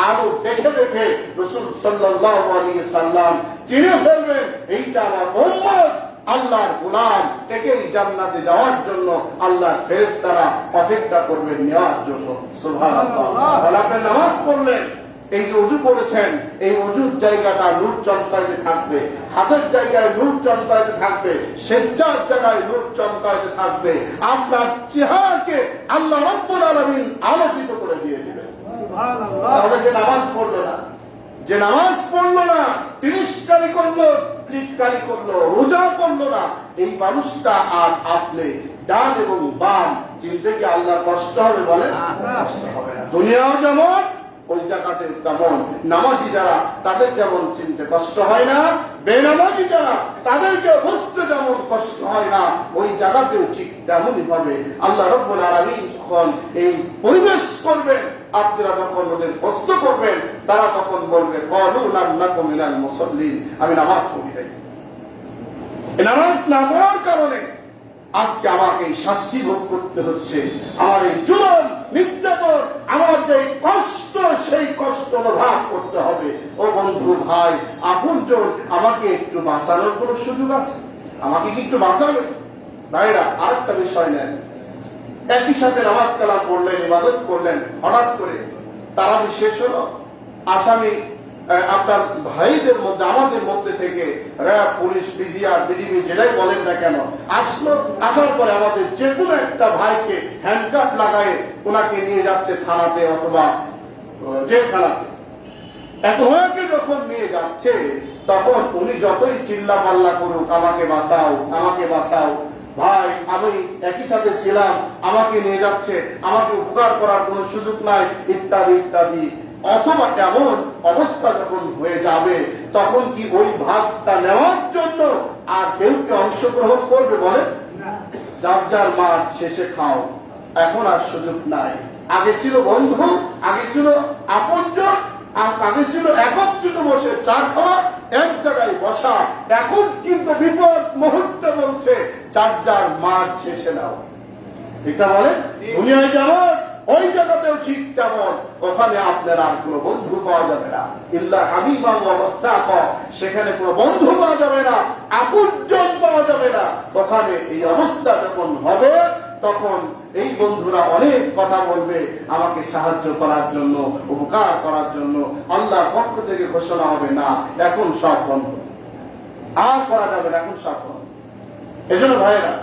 আলো দেখে দেখে রাসূল সাল্লাল্লাহু আলাইহি সাল্লাম চিনে ফেলবেন এইটা আমার উম্মত, আল্লাহর গোলাম, একেই জান্নাতে যাওয়ার জন্য আল্লাহর ফেরেশতারা অপেক্ষা করবেন নেওয়ার জন্য। সুবহানাল্লাহ। তাহলে আপনি নামাজ পড়লেন, এই যে ওযু করেছেন, এই ওযুর জায়গাটা নূর চমকাইতে থাকবে, হাতের জায়গায় নূর চমকাইতে থাকবে, সেজদার জায়গায় নূর চমকাইতে থাকবে, আপনার চেহারাকে আল্লাহ রাব্বুল আলামিন আলোকিত করে দিয়ে দিবেন। সুবহানাল্লাহ। তাহলে যে নামাজ পড়লো না, যে নামাজ পড়লো না, তিরস্কারি করলো, টিটকারি করলো, রোজা করলো না, এই মানুষটা আর আপনি ডান এবং বাম চিনতে কি আল্লাহ কষ্ট হবে? বলেন কষ্ট হবে না। দুনিয়াও যেমন ওই জায়গাতে তেমন, নামাজি যারা তাদের যেমন চিনতে কষ্ট হয় না, বেনামাজি যারা তাদেরকে বুঝতে যেমন কষ্ট হয় না, ওই জায়গাতেও ঠিক তেমনই ভাবে আল্লাহ রাব্বুল আলামিন যখন এই পরিবেশ করবেন, আপনারা যখন ওদের কষ্ট করবেন, তারা তখন বলবে ক্বালু লাম নাকু মিনাল মুসাল্লিন, আমি নামাজ পড়ি নাই। এই নামাজ না পড়ার কারণে আজকে আমাকে এই শাস্তি ভোগ করতে হচ্ছে, আমার এই জুলুম নির্যাতন, আমার যে কষ্ট, সেই কষ্ট অনুভব করতে হবে। ও বন্ধু, ভাই, আপনজন, আমাকে একটু বাঁচানোর কোন সুযোগ আছে? আমাকে কি একটু বাঁচাবে? ভাইরা, আরেকটা বিষয় নেন, একই সাথে নামাজ কালাম পড়লেন, ইবাদত করলেন, হঠাৎ করে তারাবি শেষ হলো, আসামি আপনার ভাইদের মধ্যে, আমাদের মধ্যে থেকে র্যাব, পুলিশ, পিজিআর, বিডিবি যেটাই বলেন না কেন আসলো, আসার পরে আমাদের যে কোনো একটা ভাইকে হ্যান্ডকাপ লাগায় ওনাকে নিয়ে যাচ্ছে থানাতে অথবা জেলখানাতে। এত ওনাকে যখন নিয়ে যাচ্ছে, তখন উনি যতই চিল্লা পাল্লা করুক, আমাকে বাঁচাও, আমাকে বাঁচাও, ভাই আমি একই সাথে ছিলাম, আমাকে নিয়ে যাচ্ছে, আমাকে উপকার করার কোন সুযোগ নাই, ইত্যাদি ইত্যাদি, অথবা এমন অবস্থা যখন হয়ে যাবে, তখন কি ওই ভাগটা নেওয়ার জন্য আর কেউ কি অংশগ্রহণ করবে? বলে যার যার মাঠ শেষে খাও, এখন আর সুযোগ নাই। আগে ছিল বন্ধু, আগে ছিল আপনজন, আগে ছিল একত্রিত বসে চা খাওয়া, এক জায়গায় বসা, এখন কিন্তু বিপদ মুহূর্তে বলছে যার যার মাঠ শেষে নাও। এটা বলে দুনিয়ায় যেমন, ওই জায়গাতেও ঠিক তেমন, ওখানে আপনার আর কোন বন্ধু পাওয়া যাবে না, ইল্লা হাবিবা ওয়া মুত্তাকা, সেখানে কোন বন্ধু পাওয়া যাবে না, আপনজন পাওয়া যাবে না। ওখানে এই অবস্থা যখন হবে, তখন এই বন্ধুরা অনেক কথা বলবে আমাকে সাহায্য করার জন্য, উপকার করার জন্য। আল্লাহর পক্ষ থেকে ঘোষণা হবে, না, এখন সব বন্ধ, আর করা যাবে না, এখন সব বন্ধ। এজন্য ভাইয়েরা,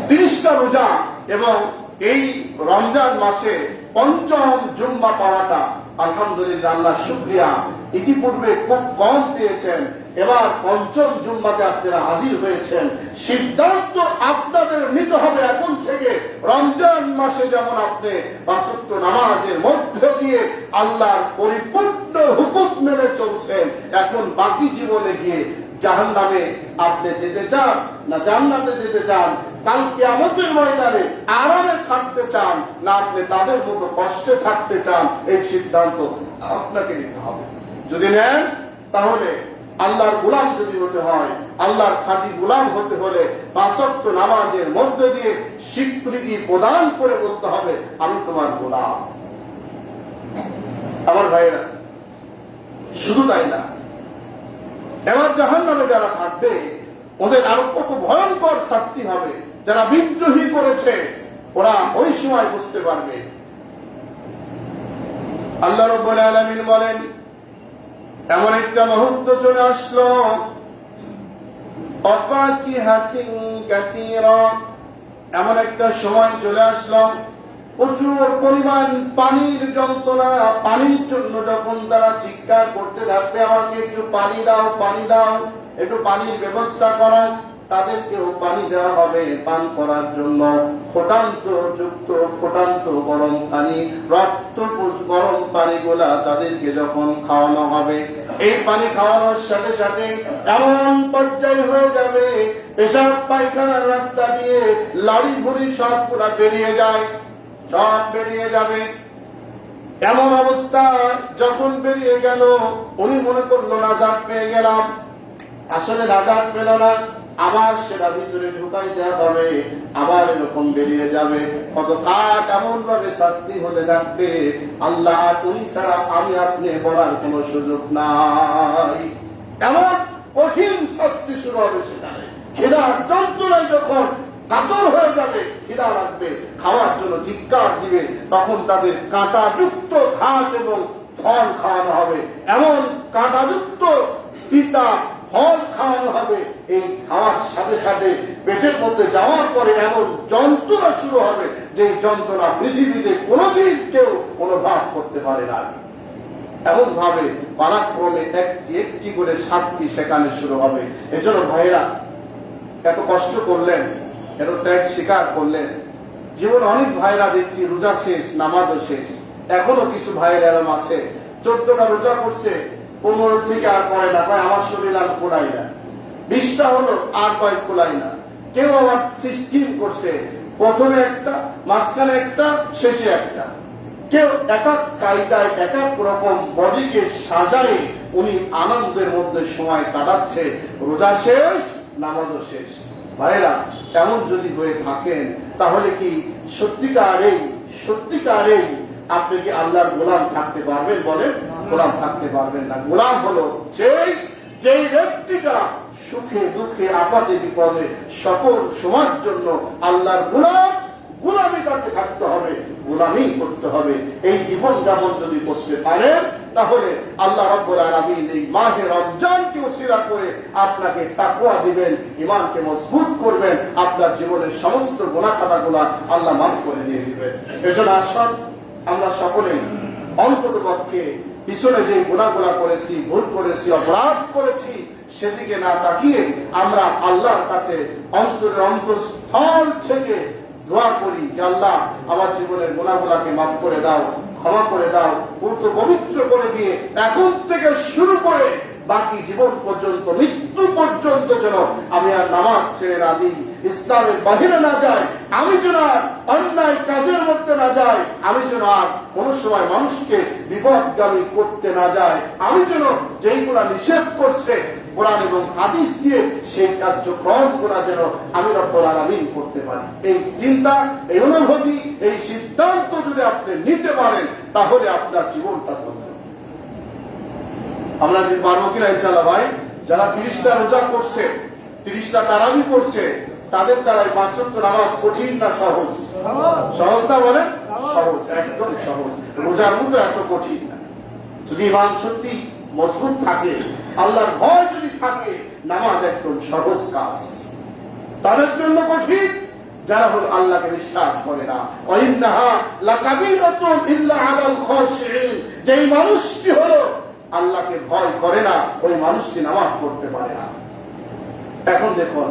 30টা রোজা এবং এই রমজান মাসে পঞ্চম জুম্মা পাওয়াটা আলহামদুলিল্লাহ, আল্লাহ শুকরিয়া। ইতিপূর্বে খুব কম পেয়েছেন, এবার পঞ্চম জুম্মাতে আপনারা হাজির হয়েছেন। সিদ্ধান্ত আপনাদের নিতে হবে এখন থেকে, রমজান মাসে যেমন আপনি 5 ওয়াক্ত নামাজের মধ্য দিয়ে আল্লাহর পরিপূর্ণ হুকুম মেনে চলছেন, এখন বাকি জীবনে গিয়ে জাহান্নামে আপনি যেতে চান না জান্নাতে যেতে চান, কাল কিয়ামতের ময়দানে আরামে থাকতে চান না আপনি তাদের মতো কষ্টে থাকতে চান, এই সিদ্ধান্ত আপনাকে নিতে হবে। যদি নেন, তাহলে আল্লাহর গোলাম যদি হতে হয়, আল্লাহর খাঁটি গোলাম হতে হলে 5 ওয়াক্ত নামাজের মধ্য দিয়ে স্বীকৃতি প্রদান করে বলতে হবে আমি তোমার গোলাম। আমার ভাইয়েরা, শুধু তাই না, এবার জাহান্নামে যারা থাকবে ওদের আরো কত ভয়ঙ্কর শাস্তি হবে। যারা বিদ্রোহী করেছে ওরা ওই সময় বুঝতে পারবে। আল্লাহ রাব্বুল আলামিন বলেন, এমন একটা মুহূর্ত চলে আসলো, অফাকিহাতিন কাসীরা, এমন একটা সময় চলে আসলো প্রচুর পরিমাণ পানির যন্ত্রণা, পানির জন্য যখন তারা চিৎকার করতে থাকবে, আমাকে একটু পানি দাও, পানি দাও, একটু পানির ব্যবস্থা করো, তাদেরকেও পানি দেওয়া হবে পান করার জন্য। ফোটান্ত যুক্ত ফোটান্ত গরম পানি, রক্ত গরম পানিগুলা তাদেরকে যখন খাওয়ানো হবে, এই পানি খাওয়ানোর সাথে সাথে এমন পর্যায় হয়ে যাবে পেশাব পায়খানার রাস্তা দিয়ে লাড়ি ভুড়ি সব পুরা বেরিয়ে যায়, সব বেরিয়ে যাবে। এমন অবস্থা যখন বেরিয়ে গেল, উনি মনে করলো নাজাত পেয়ে গেলাম, আসলে নাজাত পেল না, আবার সেটা ভিতরে ঢুকাই দেওয়া হবে, আবার এরকম বেরিয়ে যাবে। কত কাজ এমন ভাবে শাস্তি হলে থাকবে, আল্লাহ উনি ছাড়া আমি আপনি বলার কোন সুযোগ নাই। এমন কঠিন শাস্তি শুরু হবে সেখানে। খিদার যন্ত্রণায় যখন কাতর হয়ে যাবে, খিদা লাগবে, খাওয়ার জন্য চিৎকার দিবে, তখন তাদের কাঁটাযুক্ত ঘাস এবং ফল খাওয়ানো হবে। এমন কাঁটাযুক্ত পিতা ফল খাওয়ানো হবে, এই খাওয়ার সাথে সাথে পেটের মধ্যে যাওয়ার পরে এমন যন্ত্রণা শুরু হবে যে যন্ত্রণা পৃথিবীতে কোনোদিন কেউ অনুভব করতে পারে না। এমন ভাবে পালাক্রমে একটি একটি করে শাস্তি সেখানে শুরু হবে। এজন্য ভাইয়েরা এত কষ্ট করলেন, এত ত্যাগ স্বীকার করলেন। জীবন অনেক ভাইরা দেখছি রোজা শেষ, নামাজও শেষ, এখনো কিছু ভাইয়ের এরম আছে 14টা রোজা করছে, 15 থেকে আর পরে না, ভাই আমার শরীর আর কোলাই না, 20টা হলো আর কয়েক কোলাই না। কেউ আমার সিস্টেম করছে, প্রথমে একটা, মাঝখানে একটা, শেষে একটা। কেউ এক এক কায়দায় এক এক রকম বডিকে সাজায় উনি আনন্দের মধ্যে সময় কাটাচ্ছে। রোজা শেষ, নামাজও শেষ। ভাইরা এমন যদি হয়ে থাকেন তাহলে কি সত্যিকারেই আপনি কি আল্লাহর গোলাম থাকতে পারবেন? বলেন, গোলাম থাকতে পারবেন না। গোলাম হলো যেই ব্যক্তিটা সুখে দুঃখে আপদে বিপদে সকল সময়ের জন্য আল্লাহর গোলামি করতে থাকতে হবে, গোলামি করতে হবে। এই জীবন যাপন যদি করতে পারেন তাহলে আল্লাহ রাব্বুল আলামিন এই মাহে রমজানকে উসিলা করে আপনাকে তাকওয়া দিবেন, ঈমানকে মজবুত করবেন, আপনার জীবনের সমস্ত গুনাহ খাতাগুলো আল্লাহ মাফ করে দিয়ে দিবেন। এজন্য আসুন আমরা সকলেই অন্ততপক্ষে পিছনে যে গুনাহগুলো করেছি, ভুল করেছি, অপরাধ করেছি, সেদিকে না তাকিয়ে আমরা আল্লাহর কাছে অন্তঃস্থল থেকে দোয়া করি যে আল্লাহ আমার জীবনের গুনাহগুলোকে মাফ করে দাও, ক্ষমা করে দাও, পবিত্র করে দিয়ে এখন থেকে শুরু করে বাকি জীবন পর্যন্ত, মৃত্যু পর্যন্ত যেন আমি আর নামাজ ছেড়ে না দিই, ইসলামের বাহিরে না যাই, আমি যেন আর অন্যায় কাজের মধ্যে না যাই, আমি যেন আর কোন সময় মানুষকে বিপদগামী করতে না যাই, আমি যেন যেইগুলা নিষেধ করছে কোরআন এবং হাদিস দিয়ে সেই কার্যক্রম গুলা যেন আমি রব্বুল আলামিন করতে পারি। এই চিন্তা, এই অনুভূতি, এই সিদ্ধান্ত যদি আপনি নিতে পারেন তাহলে আপনার জীবনটা ধন্য। আমরা যে পারবো কিনা ইনশাআল্লাহ ভাই? যারা 30টা রোজা করছে, 30টা তারাবি করছে, তাদের দ্বারাই 5 ওয়াক্ত নামাজ কঠিন না সহজ? সহজ না বলেন? সহজ, একদম সহজ। রোজার মতো এত কঠিন না। যদি ঈমান সত্যি মজবুত থাকে, আল্লাহর ভয় যদি থাকে, নামাজ একদম সহজ কাজ। তাদের জন্য কঠিন যারা হল আল্লাহকে বিশ্বাস করে না। ওয়াইন্নাহা লাকাবীরাতুন ইল্লা আলাল খাশিঈন, যেই মানুষটি হলো আল্লাহকে ভয় করে না, ওই মানুষটি নামাজ পড়তে পারে না। এখন দেখুন,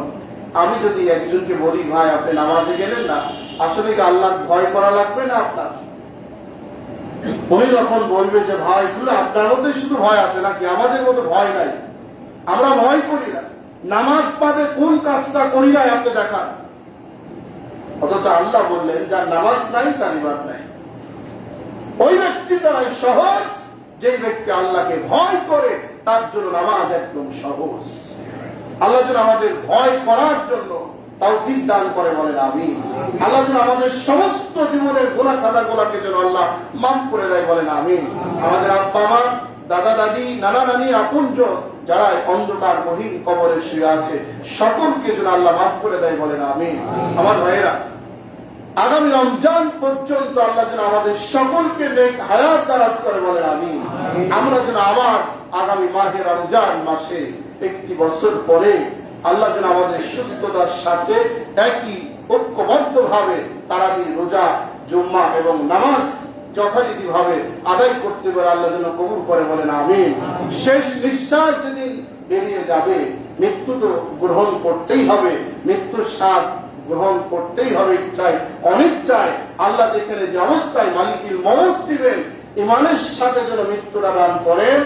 আমি যদি একজনকে বলি ভাই আপনি নামাজে গেলেন না, আসলে কি আল্লাহ ভয় করা লাগবে না আপনার? উনি যখন বলবে যে ভাই আপনার মধ্যে শুধু ভয় আছে নাকি, আমাদের মধ্যে ভয় নাই, আমরা ভয় করি না, নামাজ বাদে কোন কাজটা করি নাই আপনি দেখান। অথচ আল্লাহ বললেন যার নামাজ নাই তার ঈমান নাই। ওই ব্যক্তিটাই সহজ যে ব্যক্তি আল্লাহকে ভয় করে, তার জন্য নামাজ একদম সহজ। আল্লাহ যেন আমাদের ভয় করার জন্য তৌফিক দান করে, বলেন আমিন। আল্লাহ যেন আমাদের সমস্ত জীবনের গুনাহ খাতাগুলোকে যেন আল্লাহ মাফ করে দেয়, বলেন আমিন। আমাদের আব্বা মা, দাদা দাদি, নানা নানি, আপনজন যারা অন্ধকার গহীন কবরে শুয়ে আছে সকলকে যেন আল্লাহ মাফ করে দেয়, বলেন আমিন। আমার ভাইয়েরা, আগামী রমজান পর্যন্ত আল্লাহ যেন আমাদের সকলকে নেক হায়াত দারাজ করে, বলেন আমিন। আমরা যেন আবার আগামী মাহে রমজান মাসে একটি বছর পরে আল্লাহ যেন আমাদের সুস্থতার সাথে একই ঐক্যবদ্ধ ভাবে তারাবি, রোজা, জুম্মা এবং নামাজ যথারীতি ভাবে আদায় করতে পারে, আল্লাহ যেন কবুল করে, বলেন আমিন। শেষ নিঃশ্বাস যেদিন বেরিয়ে যাবে, মৃত্যু তো গ্রহণ করতেই হবে, মৃত্যুর স্বাদ গ্রহণ করতেই হবে, ইচ্ছায় অনিচ্ছায় আল্লাহ যেখানে যে অবস্থায় মালিকুল মউত দিবেন, ইমানের সাথে যেন মৃত্যুটা দান করেন,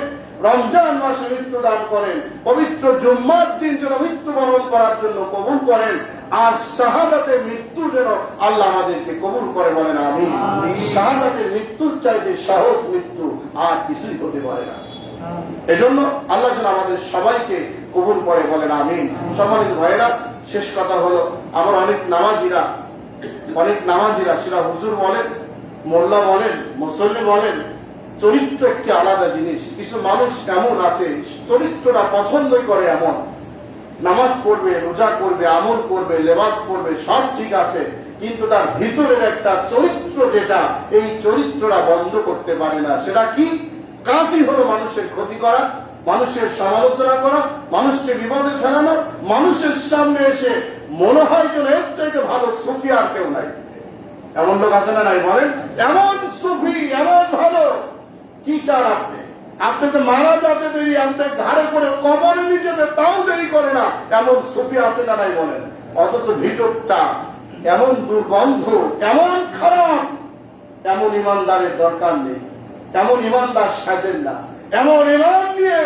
রমজান মাসে মৃত্যু দান করেন, পবিত্র জুম্মার দিন যেন মৃত্যুবরণ করার জন্য কবুল করেন, আর শাহাদাতের মৃত্যু যেন আল্লাহ আমাদেরকে কবুল করে, বলেন আমিন। শাহাদাতের মৃত্যুর চাইতে সহজ মৃত্যু আর কিছুই হতে পারে না। এজন্য আল্লাহ যেন আমাদের সবাইকে কবুল করে, বলেন আমিন। সম্মানিত ভাইয়েরা, শেষ কথা হলো, আমার অনেক নামাজিরা সেটা হুজুর বলেন, মোল্লা বলেন, মুসল্লি বলেন, চরিত্র একটি আলাদা জিনিস। কিছু মানুষ এমন আছে চরিত্রটা পছন্দই করে এমন, নামাজ পড়বে, রোজা করবে, আমল করবে, লেবাস করবে, সব ঠিক আছে, কিন্তু তার ভিতরের একটা চরিত্র যেটা, এই চরিত্রটা বন্ধ করতে পারে না। সেটা কি? কাজই হলো মানুষের ক্ষতি করা, মানুষের সমালোচনা করা, মানুষকে বিপদে ফেলানো, মানুষের সামনে এসে মনে হয় যেন এর চাইতে ভালো সুফি আর কেউ নাই। এমন লোক আছে না নাই বলেন? এমন সুফি, এমন ভালো, কি চান আপনি? আপনি তো মারা যাতে দেরি, আপনি ঘাড়ে করে কবরে নিচে তাও দেরি করে না, এমন সুফি আছে না নাই বলেন? অথচ ভিতরটা এমন দুর্গন্ধ, এমন খারাপ, এমন ইমানদারের দরকার নেই, এমন ইমানদার সাজেন না, এমন ইমান নিয়ে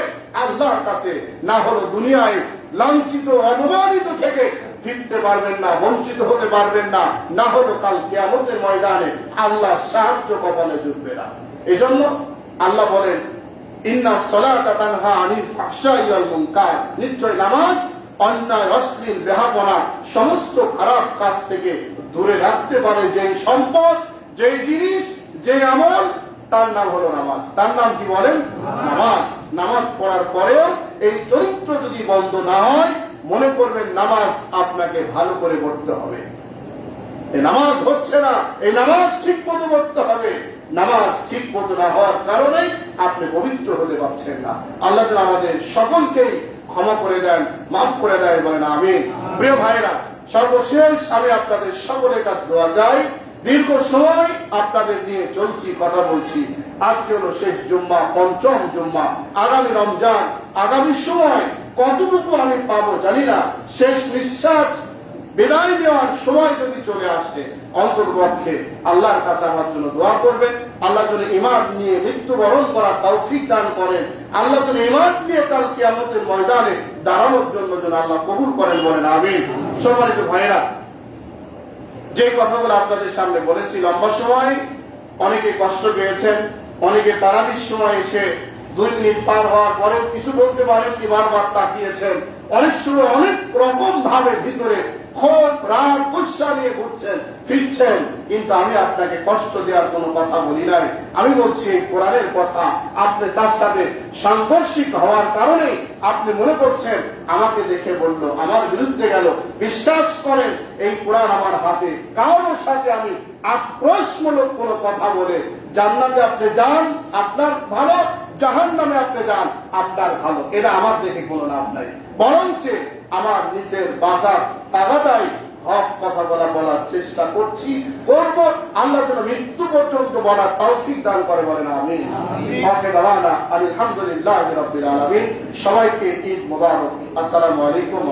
আল্লাহর কাছে না হলো দুনিয়ায় লাঞ্ছিত অপমানিত থেকে ফিরতে পারবেন না, বঞ্চিত হতে পারবেন না, না হলো কাল কিয়ামতের ময়দানে আল্লাহ সাহায্য কপালে জুটবে না। এজন্য আল্লাহ বলেন, ইন্না সলাতা তানহা আনিল ফাহশাই ওয়াল মুনকার, নিশ্চয় নামাজ অন্যায়, অশ্লীল, বেহাপনা, সমস্ত খারাপ কাজ থেকে দূরে রাখতে পারে। যেই সম্পদ, যেই জিনিস, যে আমল, তার নাম হলো নামাজ। তার নাম কি বলেন? নামাজ। নামাজ পড়ার পরেও এই চরিত্র যদি বন্ধ না হয়, মনে করবেন নামাজ আপনাকে ভালো করে পড়তে হবে। এই নামাজ হচ্ছে না, এই নামাজ ঠিক মতো পড়তে হবে। নামাজ ঠিক মতো না হওয়ার কারণে আপনি পবিত্র হতে পারছেন না। আল্লাহ যেন আমাদের সকলকেই ক্ষমা করে দেন, মাফ করে দেন, বলেন আমিন। প্রিয় ভাইরা, সর্বশেষ আমি আপনাদের সকলের কাছে দোয়া চাই। দীর্ঘ সময় আপনাদের নিয়ে চলছি, কথা বলছি। আজকে হলো শেষ জুম্মা, পঞ্চম জুম্মা। আগামী রমজান, আগামী সময় কতটুকু আমি পাবো জানি না। শেষ নিঃশ্বাস বিদায় নেওয়ার সময় যদি চলে আসে, অন্তর্পক্ষে আল্লাহর কাছে আমার জন্য দোয়া করবেন। আল্লাহ যেন ঈমান নিয়ে মৃত্যুবরণ করার তৌফিক দান করেন। আল্লাহ যেন ঈমান নিয়ে কাল কিয়ামতের ময়দানে দাঁড়ানোর জন্য যেন আল্লাহ কবুল করেন, বলেন আমিন। সম্মানিত ভাইয়েরা, যে কথাগুলো আপনাদের সামনে বলেছি, লম্বা সময় অনেকে কষ্ট পেয়েছেন, অনেকে তারাবির সময় এসে 2 মিনিট পার হওয়ার পরেও কিছু বলতে পারেন কি, বারবার তাকিয়েছেন, অনেক সময় অনেক রকম ভাবে ভিতরে ক্ষোভ, রাগ, গুসা নিয়ে ঘুরছেন, ফিরছেন। কিন্তু আমি আপনাকে কষ্ট দেওয়ার কোনো কথা বলি নাই। আমি বলছি এই কোরআনের কথা। আপনি তার সাথে সাংঘর্ষিক হওয়ার কারণে আপনি মনে করছেন আমাকে দেখে বললো, আমার বিরুদ্ধে গেল। বিশ্বাস করেন, এই কোরআন আমার হাতে। কারোর সাথে আমি আক্রোশমূলক কোনো কথা বলে জান্নাতে আপনি যান, আপনার ভালো, জাহান্নামে আপনি যান, আপনার ভালো, এটা আমার দেখে কোনো লাভ নাই। বরঞ্চ আমার নিচের বাজার তাগাটাই হক কথা বলার চেষ্টা করছি, করব। আল্লাহ যেন মৃত্যু পর্যন্ত বলার তৌফিক দান করে, বলেন আমিন। আলহামদুলিল্লাহ রাব্বিল আলামিন। সবাইকে ঈদ মুবারক। আসসালামু আলাইকুম।